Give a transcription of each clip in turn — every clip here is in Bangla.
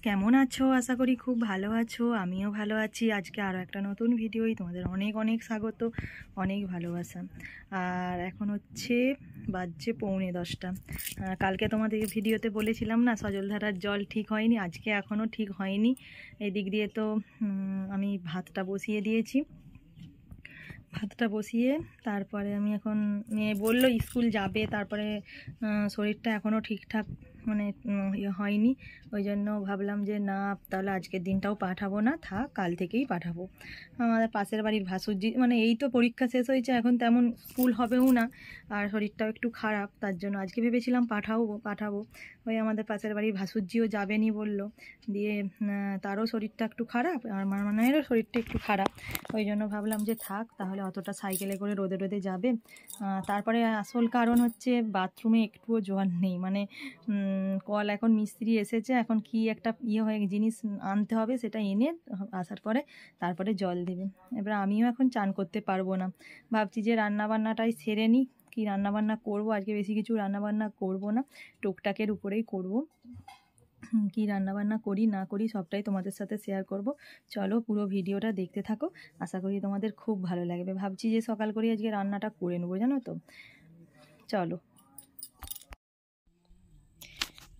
কেমন আছো? আশা করি খুব ভালো আছো। আমিও ভালো আছি। আজকে আরও একটা নতুন ভিডিওই তোমাদের অনেক অনেক স্বাগত, অনেক ভালোবাসা। আর এখন হচ্ছে বাজছে 9:45। কালকে তোমাদের ভিডিওতে বলেছিলাম না সজলধারার জল ঠিক হয়নি, আজকে এখনও ঠিক হয়নি। এই দিক দিয়ে তো আমি ভাতটা বসিয়ে দিয়েছি। ভাতটা বসিয়ে তারপরে আমি এখন মেয়ে বললো স্কুল যাবে, তারপরে শরীরটা এখনও ঠিকঠাক মানে হয়নি। ওই জন্য ভাবলাম যে না, তাহলে আজকের দিনটাও পাঠাবো না, থাক কাল থেকেই পাঠাবো। আমাদের পাশের বাড়ির ভাসুরজি মানে এই তো পরীক্ষা শেষ হয়েছে, এখন তেমন স্কুল হবেও না, আর শরীরটাও একটু খারাপ, তার জন্য আজকে ভেবেছিলাম পাঠাবো। ওই আমাদের পাশের বাড়ির ভাসুরজিও যাবেনি বলল, দিয়ে তারও শরীরটা একটু খারাপ, আর আমার মায়েরও শরীরটা একটু খারাপ। ওই জন্য ভাবলাম যে থাক, তাহলে অতটা সাইকেলে করে রোদে রোদে যাবে। তারপরে আসল কারণ হচ্ছে বাথরুমে একটুও জল নেই, মানে কল এখন মিস্ত্রি এসেছে, এখন কি একটা হয়ে জিনিস আনতে হবে, সেটা এনে আসার পরে তারপরে জল দেবে। এবার আমিও এখন চান করতে পারবো না, ভাবছি যে রান্নাবান্নাটাই সেরে নিই। কি রান্নাবান্না করবো আজকে, বেশি কিছু রান্নাবান্না করবো না, টুকটাকের উপরেই করব। কি রান্নাবান্না করি না করি সবটাই তোমাদের সাথে শেয়ার করব। চলো পুরো ভিডিওটা দেখতে থাকো, আশা করি তোমাদের খুব ভালো লাগবে। ভাবছি যে সকাল করে আজকে রান্নাটা করে নেবো, জানো তো। চলো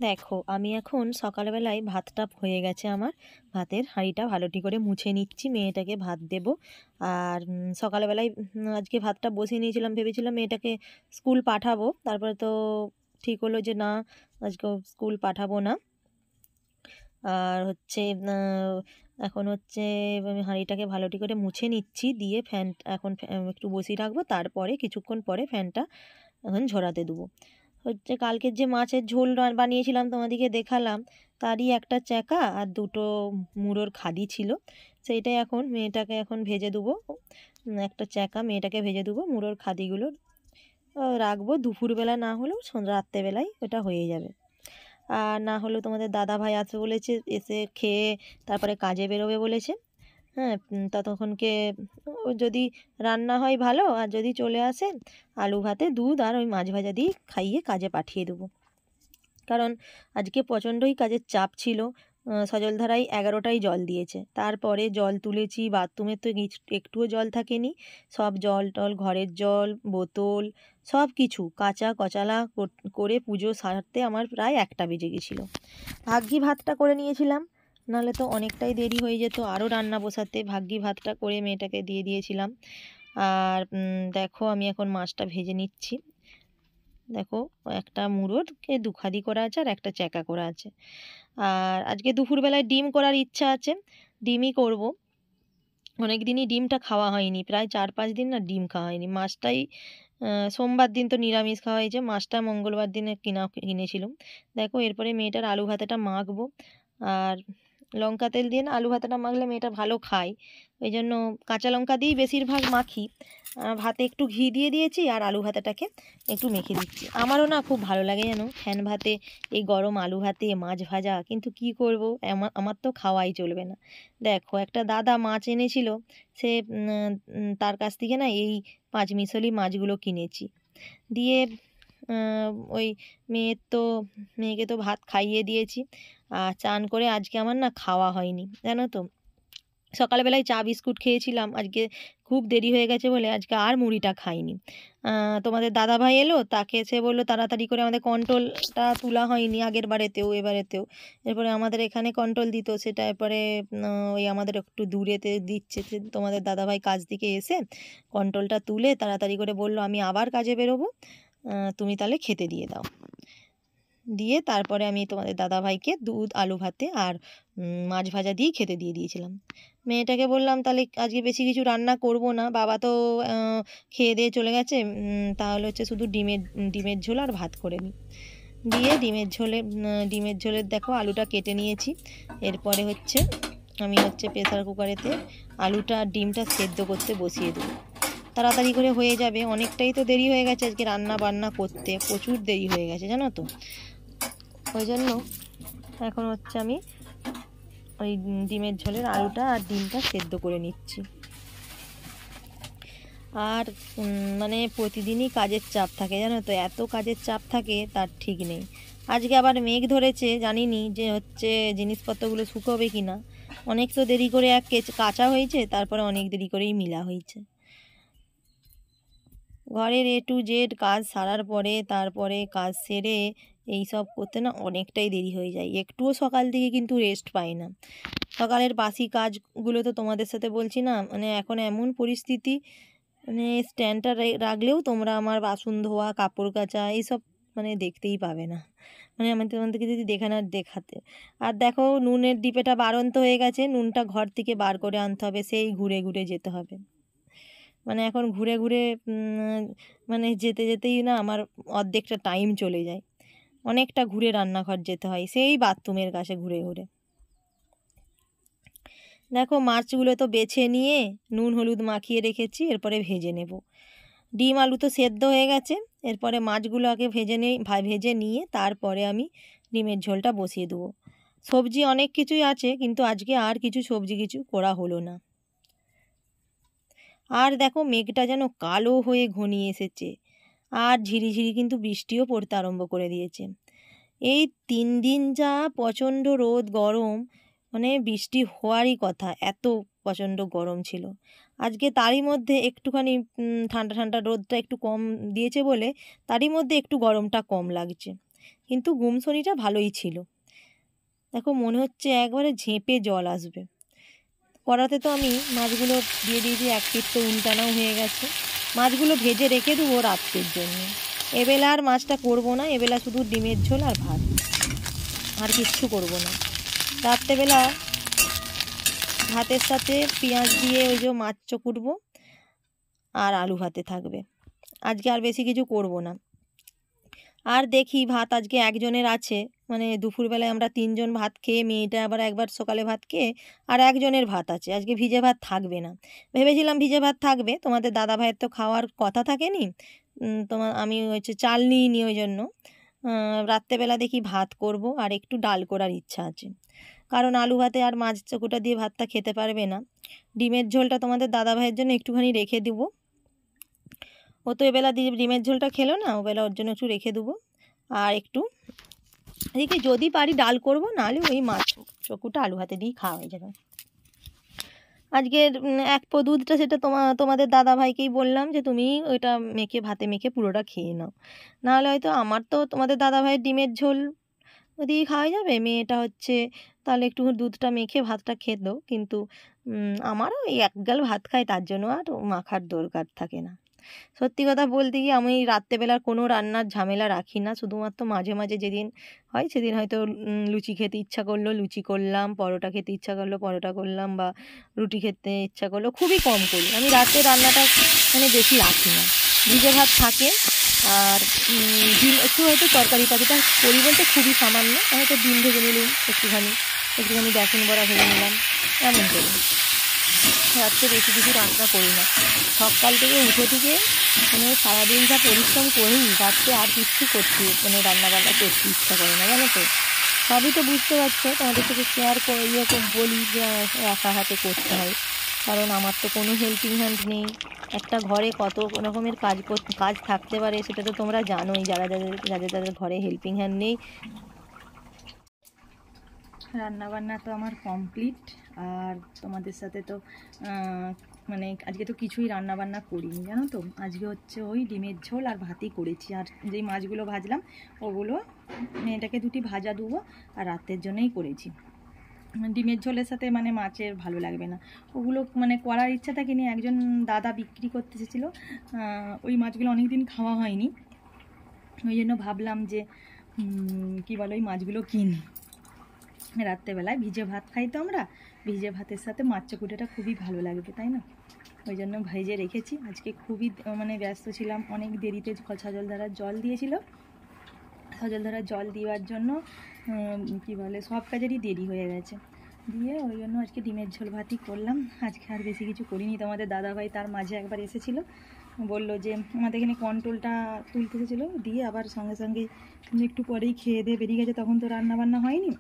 দেখো, আমি এখন সকালবেলায় ভাতটা হয়ে গেছে, আমার ভাতের হাঁড়িটা ভালোটি করে মুছে নিচ্ছি, মেয়েটাকে ভাত দেব। আর সকালবেলায় আজকে ভাতটা বসিয়ে নিয়েছিলাম, ভেবেছিলাম মেয়েটাকে স্কুল পাঠাবো, তারপরে তো ঠিক হলো যে না, আজকে স্কুল পাঠাবো না। আর হচ্ছে এখন হচ্ছে আমি হাঁড়িটাকে ভালোটি করে মুছে নিচ্ছি, দিয়ে ফ্যান এখন একটু বসিয়ে রাখবো, তারপরে কিছুক্ষণ পরে ফ্যানটা এখন ঝরাতে দেবো। হচ্ছে কালকের যে মাছের ঝোল বানিয়েছিলাম তোমাদেরকে দেখালাম, তারই একটা চ্যাকা আর দুটো মুড়োর খাদি ছিল, সেইটাই এখন মেয়েটাকে এখন ভেজে দেবো। একটা চ্যাকা মেয়েটাকে ভেজে দেবো, মুড়োর খাদিগুলো রাখবো, দুপুরবেলা না হলেও রাত্রেবেলায় ওটা হয়ে যাবে। আর না হলেও তোমাদের দাদা ভাই আছে বলেছে, এসে খেয়ে তারপরে কাজে বেরোবে বলেছে। হ্যাঁ, ততক্ষণকে যদি রান্না হয় ভালো, আর যদি চলে আসে আলু ভাতে দুধ আর ওই মাছ ভাজা দিয়ে খাইয়ে কাজে পাঠিয়ে দেবো। কারণ আজকে প্রচণ্ডই কাজের চাপ ছিল। সজলধারায় 11টায় জল দিয়েছে, তারপরে জল তুলেছি, বাথরুমের তো একটুও জল থাকেনি, সব জল টল ঘরের জল বোতল সব কিছু কাঁচা কচালা করে পুজো সারতে আমার প্রায় 1টা বেজে গেছিলো। ভাগ্যি ভাতটা করে নিয়েছিলাম, নাহলে তো অনেকটাই দেরি হয়ে যেত আরও রান্না বসাতে। ভাগ্যি ভাতটা করে মেয়েটাকে দিয়ে দিয়েছিলাম। আর দেখো আমি এখন মাছটা ভেজে নিচ্ছি। দেখো, একটা মুড়োরকে 2 খাদি করা আছে আর একটা চ্যাকা করা আছে। আর আজকে দুপুরবেলায় ডিম করার ইচ্ছা আছে, ডিমই করব। অনেক দিনই ডিমটা খাওয়া হয়নি, প্রায় 4-5 দিন না ডিম খাওয়া হয়নি। মাছটাই সোমবার দিন তো নিরামিষ খাওয়া হয়েছে, মাছটা মঙ্গলবার দিনে কিনেছিলাম। দেখো এরপরে মেয়েটার আলু ভাতেটা মাখবো, আর লঙ্কা তেল দিয়ে না আলু ভাতেটা মাখলে মেয়েটা ভালো খায়, ওই জন্য কাঁচা লঙ্কা দিয়েই বেশিরভাগ মাখি। ভাতে একটু ঘি দিয়ে দিয়েছি, আর আলু ভাতেটাকে একটু মেখে দিচ্ছি। আমারও না খুব ভালো লাগে যেন ফ্যান ভাতে, এই গরম আলু ভাতে মাছ ভাজা, কিন্তু কি করব, আমার তো খাওয়াই চলবে না। দেখো একটা দাদা মাছ এনেছিল, সে তার কাছ থেকে না এই 5 মিশালি মাছগুলো কিনেছি, দিয়ে ওই মেয়েকে তো ভাত খাইয়ে দিয়েছি। আর চান করে আজকে আমার না খাওয়া হয়নি, জানো তো। সকালবেলায় চা বিস্কুট খেয়েছিলাম, আজকে খুব দেরি হয়ে গেছে বলে আজকে আর মুড়িটা খাইনি। তোমাদের দাদা ভাই এলো, তাকে সে বললো তাড়াতাড়ি করে, আমাদের কন্ট্রোলটা তোলা হয়নি আগের বারেতেও এবারেতেও। এরপরে আমাদের এখানে কন্ট্রোল দিত, সেটা এরপরে ওই আমাদের একটু দূরেতে দিচ্ছে। তোমাদের দাদা ভাই কাজ থেকে এসে কন্ট্রোলটা তুলে তাড়াতাড়ি করে বললো আমি আবার কাজে বেরোবো, তুমি তাহলে খেতে দিয়ে দাও। দিয়ে তারপরে আমি তোমাদের দাদাভাইকে দুধ আলু ভাতে আর মাছ ভাজা দিয়েই খেতে দিয়ে দিয়েছিলাম। মেয়েটাকে বললাম তাহলে আজকে বেশি কিছু রান্না করব না, বাবা তো খেয়ে দিয়ে চলে গেছে, তাহলে হচ্ছে শুধু ডিমের ঝোল আর ভাত করে নিই। দিয়ে ডিমের ঝোলের দেখো আলুটা কেটে নিয়েছি। এরপরে হচ্ছে আমি প্রেসার কুকারেতে আলুটা আর ডিমটা সেদ্ধ করতে বসিয়ে দেবো, তাড়াতাড়ি করে হয়ে যাবে। অনেকটাই তো দেরি হয়ে গেছে আজকে রান্না বান্না করতে, প্রচুর দেরি হয়ে গেছে জানো তো। ওই জন্য এখন আমি ওই ডিমের ঝোলের আলুটা আর ডিমটা সেদ্ধ করে নিচ্ছি। আর মানে প্রতিদিনই কাজের চাপ থাকে জানো তো, এত কাজের চাপ থাকে তার ঠিক নেই। আজকে আবার মেঘ ধরেছে, জানিনি যে হচ্ছে জিনিসপত্রগুলো শুকোবে কি না। অনেক তো দেরি করে কাঁচা হয়েছে, তারপরে অনেক দেরি করেই মিলা হয়েছে। ঘরের A to Z কাজ সারার পরে তারপরে কাজ সেরে এই সব করতে না অনেকটাই দেরি হয়ে যায়। একটুও সকাল থেকে কিন্তু রেস্ট পাই না। সকালের বাসি কাজগুলো তো তোমাদের সাথে বলছি না, মানে এখন এমন পরিস্থিতি, মানে স্ট্যান্ডটা রাখলেও তোমরা আমার বাসন ধোয়া, কাপড় কাচা এইসব মানে দেখতেই পাবে না। মানে তোমাদেরকে যদি দেখাতে। আর দেখো, নুনের ডিপেটা বাড়ন্ত হয়ে গেছে, নুনটা ঘর থেকে বার করে আনতে হবে, সেই ঘুরে ঘুরে যেতে হবে। মানে এখন ঘুরে ঘুরে মানে যেতে যেতেই না আমার অর্ধেকটা টাইম চলে যায়। অনেকটা ঘুরে রান্নাঘর যেতে হয়, সেই বাথরুমের কাছে ঘুরে ঘুরে। দেখো, মাছগুলো তো বেছে নিয়ে নুন হলুদ মাখিয়ে রেখেছি, এরপরে ভেজে নেব। ডিম আলু তো সেদ্ধ হয়ে গেছে, এরপরে মাছগুলো আগে ভেজে নিয়ে তারপরে আমি ডিমের ঝোলটা বসিয়ে দেবো। সবজি অনেক কিছুই আছে, কিন্তু আজকে আর কিছু সবজি করা হলো না। আর দেখো, মেঘটা যেন কালো হয়ে ঘনিয়ে এসেছে, আর ঝিরিঝিরি কিন্তু বৃষ্টিও পড়তে আরম্ভ করে দিয়েছে। এই 3 দিন যা প্রচণ্ড রোদ গরম, মানে বৃষ্টি হওয়ারই কথা, এত প্রচণ্ড গরম ছিল। আজকে তারই মধ্যে একটুখানি ঠান্ডা ঠান্ডা রোদটা একটু কম দিয়েছে বলে তারই মধ্যে একটু গরমটা কম লাগছে, কিন্তু গুমসনিটা ভালোই ছিল। দেখো, মনে হচ্ছে একবারে ঝেঁপে জল আসবে। কড়াতে তো আমি মাছগুলো দিয়ে দিয়েছি, এক পিঠ তো উল্টানাও হয়ে গেছে। মাছগুলো ভেজে রেখে দেবো রাত্রের জন্য। এবেলা আর মাছটা করবো না, এবেলা শুধু ডিমের ঝোল আর ভাত, আর কিচ্ছু করব না। রাত্রেবেলা ভাতের সাথে পেঁয়াজ দিয়ে ওই যে মাছ চকুটবো, আর আলু ভাতে থাকবে। আজকে আর বেশি কিছু করব না। আর দেখি, ভাত আজকে একজনের আছে, মানে দুপুরবেলায় আমরা 3জন ভাত খেয়ে, মেয়েটা আবার একবার সকালে ভাত খেয়ে, আর একজনের ভাত আছে। আজকে ভিজে ভাত থাকবে না। ভেবেছিলাম ভিজে ভাত থাকবে, তোমাদের দাদা ভাইয়ের তো খাওয়ার কথা থাকেনি। আমি হচ্ছে চাল নিইনি, ওই জন্য রাত্রেবেলা দেখি ভাত করব, আর একটু ডাল করার ইচ্ছা আছে। কারণ আলু ভাতে আর মাছ চকুটা দিয়ে ভাতটা খেতে পারবে না। ডিমের ঝোলটা তোমাদের দাদা ভাইয়ের জন্য একটুখানি রেখে দেবো। ও তো এবেলা ডিমের ঝোলটা খেলো না, ওবেলা ওর জন্য একটু রেখে দেবো। আর একটু এদিকে যদি পারি ডাল করব, নাহলে ওই মাছ চকুটা আলু ভাতে দিয়েই খাওয়া হয়ে যাবে। আজকের এক পো দুধটা, সেটা তোমাদের দাদা ভাইকেই বললাম যে তুমি ওইটা ভাতে মেখে পুরোটা খেয়ে নাও। নাহলে হয়তো আমার তো তোমাদের দাদা ভাইয়ের ডিমের ঝোল দিয়েই খাওয়া যাবে, মেয়েটা হচ্ছে তাহলে একটু দুধটা মেখে ভাতটা খেত। কিন্তু আমারও এই এক গাল ভাত খাই, তার জন্য আর মাখার দরকার থাকে না। সত্যি কথা বলতে কি, আমি রাত্রেবেলার কোনো রান্নার ঝামেলা রাখি না। শুধুমাত্র মাঝে মাঝে যেদিন হয়, সেদিন হয়তো লুচি খেতে ইচ্ছা করলো লুচি করলাম, পরোটা খেতে ইচ্ছা করলো পরোটা করলাম, বা রুটি খেতে ইচ্ছা করলো, খুবই কম করি। আমি রাতে রান্নাটা মানে বেশি রাখি না। ভিজে ভাত থাকে, আর ডিম একটু হয়তো তরকারি পাতিটা করি বলতে খুবই সামান্য, হয়তো ডিম ভেজে নিলাম একটুখানি, একটুখানি বেসন বড়া ভেজে নিলাম, এমন করি। রাত্রে বেশি কিছু রান্না করি না। সকাল থেকে উঠে থেকে মানে সারাদিন যা পরিশ্রম করি, রাত্রে আর কিচ্ছু মানে রান্নাবান্না করতে ইচ্ছা করে না, জানো তো। সবই তো বুঝতে পারছো, তোমাদের সাথে শেয়ার করে বলি যে একা হাতে করতে হয়, কারণ আমার তো কোনো হেল্পিং হ্যান্ড নেই। একটা ঘরে কত রকমের কাজ থাকতে পারে, সেটা তো তোমরা জানোই, যাদের ঘরে হেল্পিং হ্যান্ড নেই। রান্নাবান্না তো আমার কমপ্লিট। আর তোমাদের সাথে তো মানে আজকে তো কিছুই রান্নাবান্না করিনি, জানো তো। আজকে হচ্ছে ওই ডিমের ঝোল আর ভাতই করেছি, আর যেই মাছগুলো ভাজলাম ওগুলো মেয়েটাকে দুটি ভাজা দেবো, আর রাতের জন্যই করেছি। ডিমের ঝোলের সাথে মানে মাছের ভালো লাগবে না, ওগুলো মানে করার ইচ্ছা থাকেনি। একজন দাদা বিক্রি করতে এসেছিলো, ওই মাছগুলো অনেক দিন খাওয়া হয়নি, ওই জন্য ভাবলাম যে কী বলো, ওই মাছগুলো কিনি। রাত্রেবেলায় ভিজে ভাত খাই তো আমরা, ভিজে ভাতের সাথে মাছ চকুটাটা খুবই ভালো লাগবে, তাই না? ওই জন্য ভেজে রেখেছি। আজকে খুবই মানে ব্যস্ত ছিলাম, অনেক দেরিতে সজলধারার জল দিয়েছিল। সজলধারার জল দেওয়ার জন্য কী বলে, সব কাজেরই দেরি হয়ে গেছে, দিয়ে ওই জন্য আজকে ডিমের ঝোল ভাতই করলাম। আজকে আর বেশি কিছু করিনি। তোমাদের দাদাভাই তার মাঝে একবার এসেছিলো, বললো যে আমাদের এখানে কন্ট্রোলটা তুলতে এসেছিলো, দিয়ে আবার সঙ্গে সঙ্গে একটু পরেই খেয়ে দিয়ে বেরিয়ে গেছে। তখন তো রান্নাবান্না হয়নি,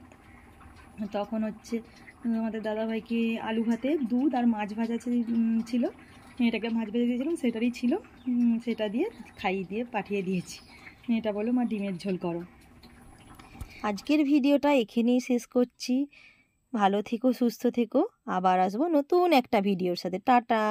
তখন হচ্ছে আমাদের দাদাভাইকে আলু ভাতে দুধ আর মাছ ভাজা ছিল, মেয়েটাকে মাছ ভেজে দিয়েছিলাম, সেটারই ছিল, সেটা দিয়ে খাইয়ে দিয়ে পাঠিয়ে দিয়েছি। মেয়েটা বললো মা ডিমের ঝোল করো। আজকের ভিডিওটা এখানেই শেষ করছি। ভালো থেকো, সুস্থ থেকো। আবার আসবো নতুন একটা ভিডিওর সাথে। টাটা।